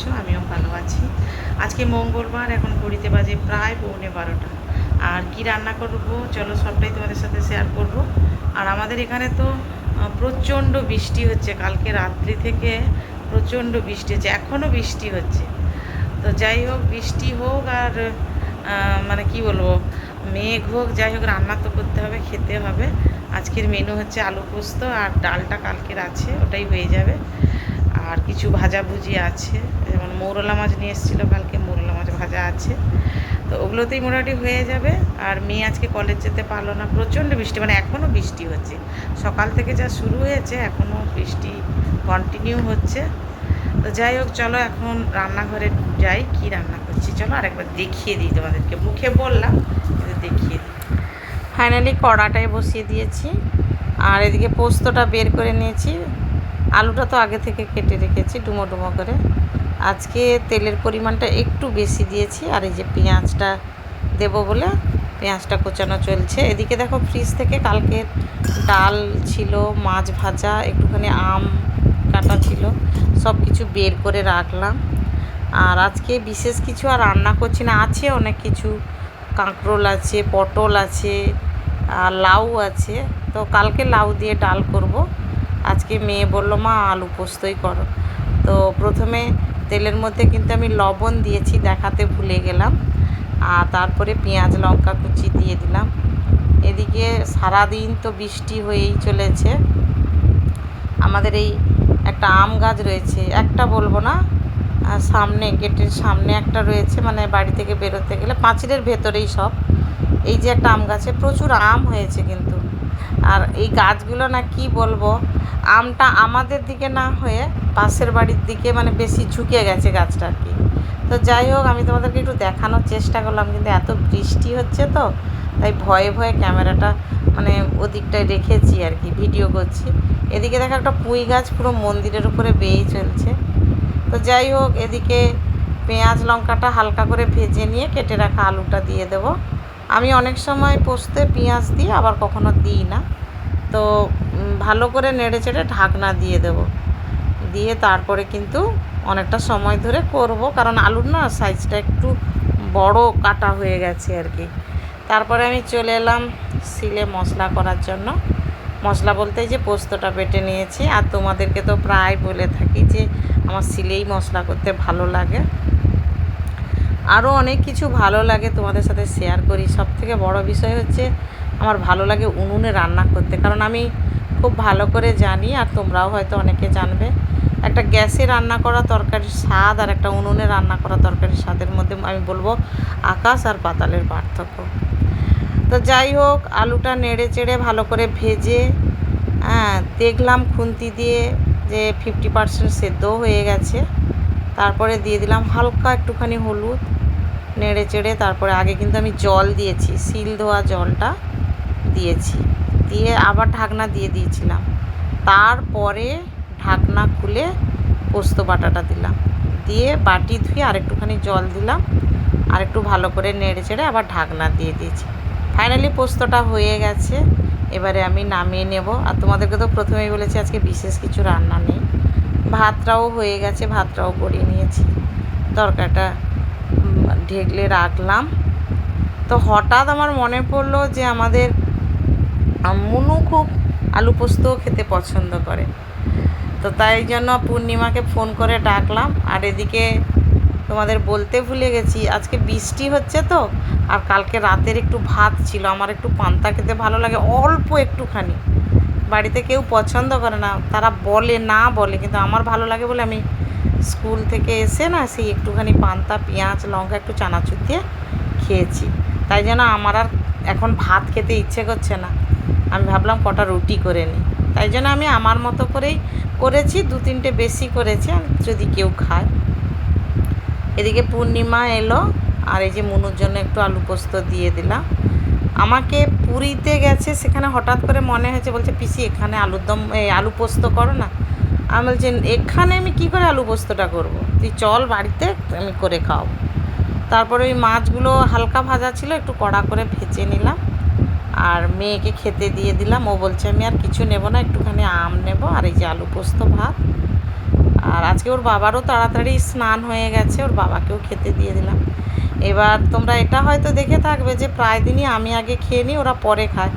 আছো? আমিও ভালো আছি। আজকে মঙ্গলবার, এখন ঘড়িতে বাজে প্রায় 11:45। আর কি রান্না করব চলো সবটাই তোমাদের সাথে শেয়ার করব। আর আমাদের এখানে তো প্রচণ্ড বৃষ্টি হচ্ছে, কালকে রাত্রি থেকে প্রচণ্ড বৃষ্টি হচ্ছে, এখনও বৃষ্টি হচ্ছে। তো যাই হোক, বৃষ্টি হোক আর মানে কি বলবো, মেঘ হোক, যাই হোক, রান্না তো করতে হবে, খেতে হবে। আজকের মেনু হচ্ছে আলু পোস্ত, আর ডালটা কালকের আছে, ওটাই হয়ে যাবে। আর কিছু ভাজাভুজি আছে, যেমন মৌরলা মাছ নিয়ে এসেছিলো কালকে, মৌরলা মাছ ভাজা আছে। তো ওগুলোতেই মোটামুটি হয়ে যাবে। আর মেয়ে আজকে কলেজ যেতে পারলো না, প্রচণ্ড বৃষ্টি, মানে এখনও বৃষ্টি হচ্ছে। সকাল থেকে যা শুরু হয়েছে, এখনও বৃষ্টি কন্টিনিউ হচ্ছে। তো যাই হোক, চলো এখন রান্নাঘরে যাই, কি রান্না করছি চলো আরেকবার দেখিয়ে দিই তোমাদেরকে। মুখে বললাম, কিন্তু দেখিয়ে দিই। ফাইনালি কড়াটায় বসিয়ে দিয়েছি, আর এদিকে পোস্তটা বের করে নিয়েছি। আলুটা তো আগে থেকে কেটে রেখেছি ডুমো ডুমো করে। আজকে তেলের পরিমাণটা একটু বেশি দিয়েছি, আর এই যে পেঁয়াজটা দেবো বলে পেঁয়াজটা কোচানো চলছে। এদিকে দেখো, ফ্রিজ থেকে কালকের ডাল ছিল, মাছ ভাজা, একটুখানি আম কাটা ছিল, সব কিছু বের করে রাখলাম। আর আজকে বিশেষ কিছু আর রান্না করছি না, আছে অনেক কিছু, কাঁকরোল আছে, পটল আছে, আর লাউ আছে। তো কালকে লাউ দিয়ে ডাল করব। আজকে মেয়ে বলল, মা আলু পোস্তই করো। তো প্রথমে তেলের মধ্যে কিন্তু আমি লবণ দিয়েছি, দেখাতে ভুলে গেলাম। আর তারপরে পেঁয়াজ লঙ্কা কুচি দিয়ে দিলাম। এদিকে সারাদিন তো বৃষ্টি হয়েই চলেছে। আমাদের এই একটা আম গাছ রয়েছে, একটা বলবো না, সামনে গেটের সামনে একটা রয়েছে, মানে বাড়ি থেকে বেরোতে গেলে পাঁচিলের ভেতরেই সব। এই যে একটা আম গাছে প্রচুর আম হয়েছে কিন্তু। আর এই গাছগুলো না, কি বলবো, আমটা আমাদের দিকে না হয়ে পাশের বাড়ির দিকে, মানে বেশি ঝুঁকে গেছে গাছটা আর কি। তো যাই হোক, আমি তোমাদেরকে একটু দেখানোর চেষ্টা করলাম, কিন্তু এত বৃষ্টি হচ্ছে তো তাই ভয়ে ভয়ে ক্যামেরাটা মানে ওদিকটায় রেখেছি আর কি, ভিডিও করছি। এদিকে দেখো, একটা পুঁই গাছ পুরো মন্দিরের উপরে বেয়েই চলছে। তো যাই হোক, এদিকে পেঁয়াজ লঙ্কাটা হালকা করে ভেজে নিয়ে কেটে রাখা আলুটা দিয়ে দেব। আমি অনেক সময় পোস্তে পেঁয়াজ দিই, আবার কখনো দিই না। তো ভালো করে নেড়ে চেড়ে ঢাকনা দিয়ে দেব, দিয়ে তারপরে কিন্তু অনেকটা সময় ধরে করব, কারণ আলুর না সাইজটা একটু বড় কাটা হয়ে গেছে আর কি। তারপরে আমি চলে এলাম সিলে মশলা করার জন্য। মশলা বলতে যে পোস্তটা বেটে নিয়েছি, আর তোমাদেরকে তো প্রায় বলে থাকি যে আমার সিলেই মশলা করতে ভালো লাগে। আরও অনেক কিছু ভালো লাগে, তোমাদের সাথে শেয়ার করি। সবথেকে বড় বিষয় হচ্ছে আমার ভালো লাগে উনুনে রান্না করতে, কারণ আমি খুব ভালো করে জানি, আর তোমরাও হয়তো অনেকে জানবে, একটা গ্যাসে রান্না করা তরকারির স্বাদ আর একটা উনুনে রান্না করা তরকারির স্বাদের মধ্যে আমি বলবো আকাশ আর পাতালের পার্থক্য। তো যাই হোক, আলুটা নেড়ে চেড়ে ভালো করে ভেজে দেখলাম খুন্তি দিয়ে যে 50% সেদ্ধ হয়ে গেছে। তারপরে দিয়ে দিলাম হালকা একটুখানি হলুদ, নেড়ে চেড়ে তারপরে আগে কিন্তু আমি জল দিয়েছি, সিল ধোয়া জলটা দিয়েছি, দিয়ে আবার ঢাকনা দিয়ে দিয়েছিলাম। তারপরে ঢাকনা খুলে পোস্ত বাটাটা দিলাম, দিয়ে বাটি ধুয়ে আরেকটুখানি জল দিলাম, আর একটু ভালো করে নেড়ে চেড়ে আবার ঢাকনা দিয়ে দিয়েছি। ফাইনালি পোস্তটা হয়ে গেছে, এবারে আমি নামিয়ে নেব। আর তোমাদেরকে তো প্রথমেই বলেছি আজকে বিশেষ কিছু রান্না নেই। ভাতটাও হয়ে গেছে, ভাতটাও গড়িয়ে নিয়েছি, তরকারিটা ঢেকলে রাখলাম। তো হঠাৎ আমার মনে পড়লো যে আমাদের মুনু খুব আলু পোস্তও খেতে পছন্দ করে। তো তাই জন্য পূর্ণিমাকে ফোন করে ডাকলাম। আর এদিকে তোমাদের বলতে ভুলে গেছি, আজকে বৃষ্টি হচ্ছে তো, আর কালকে রাতের একটু ভাত ছিল, আমার একটু পান্তা খেতে ভালো লাগে, অল্প একটুখানি। বাড়িতে কেউ পছন্দ করে না, তারা বলে না বলে, কিন্তু আমার ভালো লাগে বলে আমি স্কুল থেকে এসে না সেই একটুখানি পান্তা, পেঁয়াজ লঙ্কা একটু চানাচুর দিয়ে খেয়েছি। তাই জন্য আমার আর এখন ভাত খেতে ইচ্ছে করছে না। আমি ভাবলাম কটা রুটি করে নিই, তাই জন্য আমি আমার মতো করেই করেছি, 2-3টে বেশি করেছি, যদি কেউ খায়। এদিকে পূর্ণিমা এলো, আর এই যে মুনুর জন্য একটু আলু পোস্ত দিয়ে দিলাম। আমাকে পুরীতে গেছে, সেখানে হঠাৎ করে মনে হয়েছে, বলছে পিসি এখানে আলুর দম, আলু পোস্ত করো না। আমি বলছি এখানে আমি কী করে আলু পোস্তটা করবো, তুই চল বাড়িতে, আমি করে খাওয়াবো। তারপরে ওই মাছগুলো হালকা ভাজা ছিল, একটু কড়া করে ভেজে নিলাম, আর মেয়েকে খেতে দিয়ে দিলাম। ও বলছে আমি আর কিছু নেব না, একটুখানি আম নেব, আর এই যে আলু পোস্ত ভাত। আর আজকে ওর বাবারও তাড়াতাড়ি স্নান হয়ে গেছে, ওর বাবাকেও খেতে দিয়ে দিলাম। এবার তোমরা এটা হয়তো দেখে থাকবে যে প্রায় দিনই আমি আগে খেয়ে নিই, ওরা পরে খায়,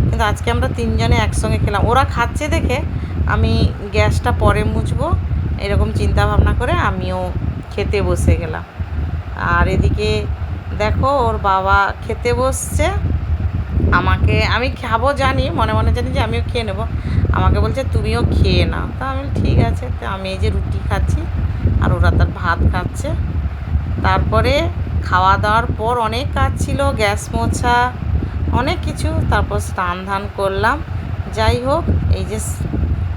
কিন্তু আজকে আমরা তিনজনে একসঙ্গে খেলাম। ওরা খাচ্ছে দেখে আমি গ্যাসটা পরে মুছবো এরকম চিন্তা ভাবনা করে আমিও খেতে বসে গেলাম। আর এদিকে দেখো ওর বাবা খেতে বসছে, আমি খাবো জানি, মনে মনে জানি যে আমিও খেয়ে নেবো। আমাকে বলছে তুমিও খেয়ে নাও, তা আমি ঠিক আছে। তো আমি এই যে রুটি খাচ্ছি আর ওরা তার ভাত খাচ্ছে। তারপরে খাওয়া দাওয়ার পর অনেক কাজ ছিল, গ্যাস মোছা, অনেক কিছু, তারপর স্নান ধান করলাম। যাই হোক, এই যে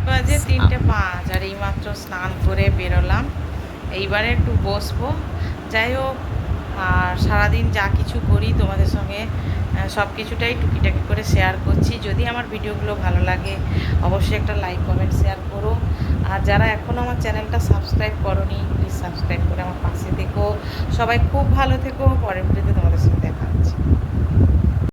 বাজে 3:05 আর এইমাত্র স্নান করে বেরোলাম। এইবারে একটু বসবো। যাই হোক, আর সারাদিন যা কিছু করি তোমাদের সঙ্গে সব কিছুটাই টুকিটাকি করে শেয়ার করছি। যদি আমার ভিডিওগুলো ভালো লাগে অবশ্যই একটা লাইক কমেন্ট শেয়ার করো। আর যারা এখনও আমার চ্যানেলটা সাবস্ক্রাইব করোনি প্লিজ সাবস্ক্রাইব করে আমার পাশে থেকো। সবাই খুব ভালো থেকো। পরের ভিডিওতে তোমাদের সঙ্গে